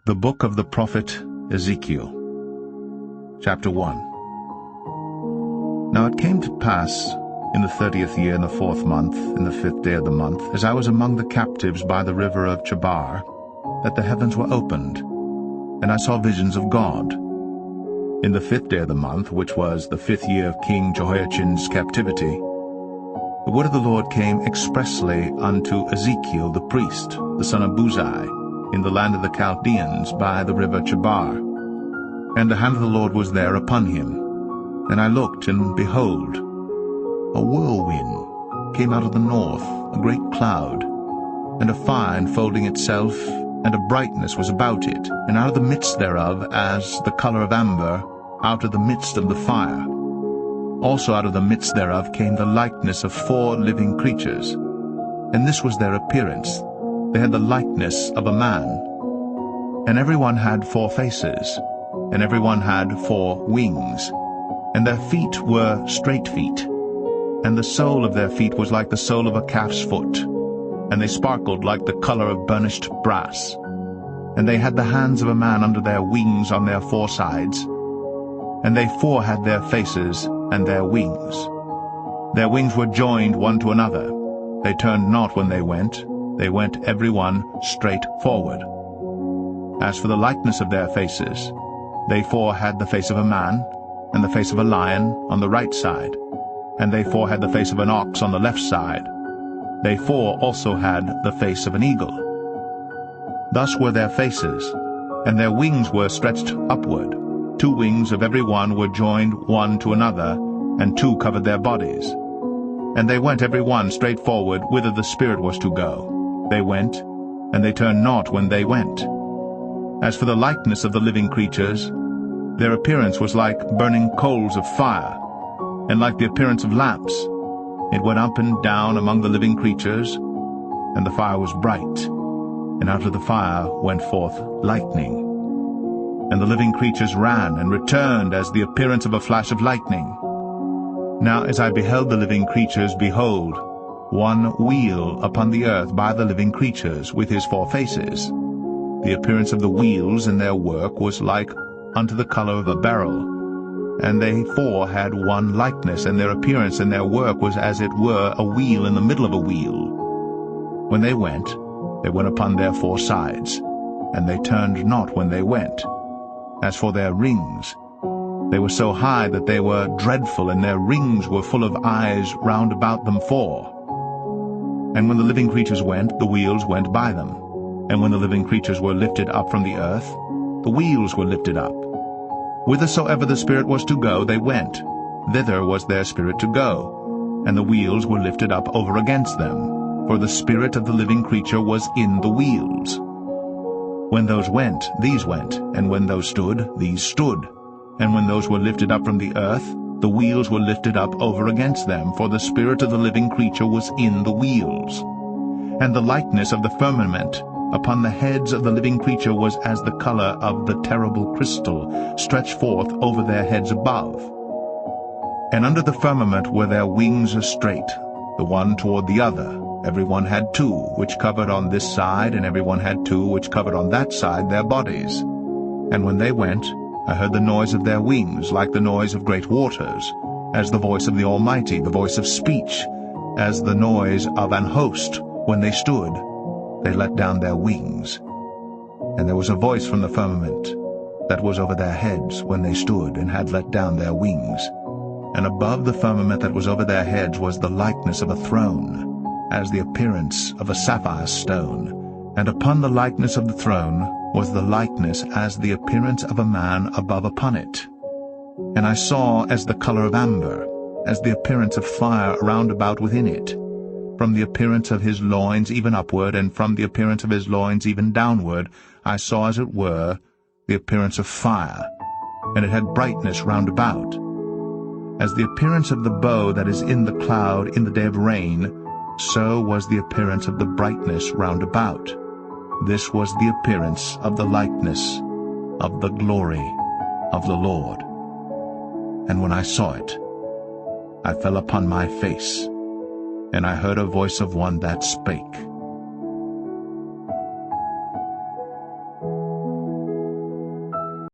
The Book of the prophet Ezekiel, Chapter 1. Now it came to pass, in the 30th year, in the 4th month, in the 5th day of the month, as I was among the captives by the river of Chebar, that the heavens were opened, and I saw visions of God. In the 5th day of the month, which was the 5th year of King Jehoiachin's captivity, the word of the Lord came expressly unto Ezekiel the priest, the son of Buzi, in the land of the Chaldeans by the river Chebar. And the hand of the Lord was there upon him. And I looked, and behold, a whirlwind came out of the north, a great cloud, and a fire enfolding itself, and a brightness was about it, and out of the midst thereof, as the color of amber, out of the midst of the fire. Also out of the midst thereof came the likeness of 4 living creatures, and this was their appearance. They had the likeness of a man. And every one had 4 faces, and every one had 4 wings, and their feet were straight feet, and the sole of their feet was like the sole of a calf's foot, and they sparkled like the color of burnished brass. And they had the hands of a man under their wings on their 4 sides, and they 4 had their faces and their wings. Their wings were joined one to another. They turned not when they went every one straight forward. As for the likeness of their faces, they 4 had the face of a man, and the face of a lion on the right side, and they 4 had the face of an ox on the left side. They 4 also had the face of an eagle. Thus were their faces, and their wings were stretched upward. 2 wings of every one were joined one to another, and 2 covered their bodies. And they went every one straight forward whither the Spirit was to go. They went, and they turned not when they went. As for the likeness of the living creatures, their appearance was like burning coals of fire, and like the appearance of lamps. It went up and down among the living creatures, and the fire was bright, and out of the fire went forth lightning. And the living creatures ran and returned as the appearance of a flash of lightning. Now as I beheld the living creatures, behold, one wheel upon the earth by the living creatures, with his 4 faces. The appearance of the wheels in their work was like unto the color of a beryl, and they 4 had one likeness, and their appearance and their work was as it were a wheel in the middle of a wheel. When they went upon their 4 sides, and they turned not when they went. As for their rings, they were so high that they were dreadful, and their rings were full of eyes round about them 4. And when the living creatures went, the wheels went by them. And when the living creatures were lifted up from the earth, the wheels were lifted up. Whithersoever the Spirit was to go, they went. Thither was their spirit to go. And the wheels were lifted up over against them, for the spirit of the living creature was in the wheels. When those went, these went, and when those stood, these stood. And when those were lifted up from the earth, the wheels were lifted up over against them, for the spirit of the living creature was in the wheels. And the likeness of the firmament upon the heads of the living creature was as the color of the terrible crystal, stretched forth over their heads above. And under the firmament were their wings straight, the one toward the other. Every one had 2, which covered on this side, and every one had 2, which covered on that side their bodies. And when they went, I heard the noise of their wings, like the noise of great waters, as the voice of the Almighty, the voice of speech, as the noise of an host. When they stood, they let down their wings. And there was a voice from the firmament that was over their heads when they stood, and had let down their wings. And above the firmament that was over their heads was the likeness of a throne, as the appearance of a sapphire stone. And upon the likeness of the throne was the likeness as the appearance of a man above upon it. And I saw as the color of amber, as the appearance of fire round about within it. From the appearance of his loins even upward, and from the appearance of his loins even downward, I saw as it were the appearance of fire, and it had brightness round about. As the appearance of the bow that is in the cloud in the day of rain, so was the appearance of the brightness round about. This was the appearance of the likeness of the glory of the Lord. And when I saw it, I fell upon my face, and I heard a voice of one that spake,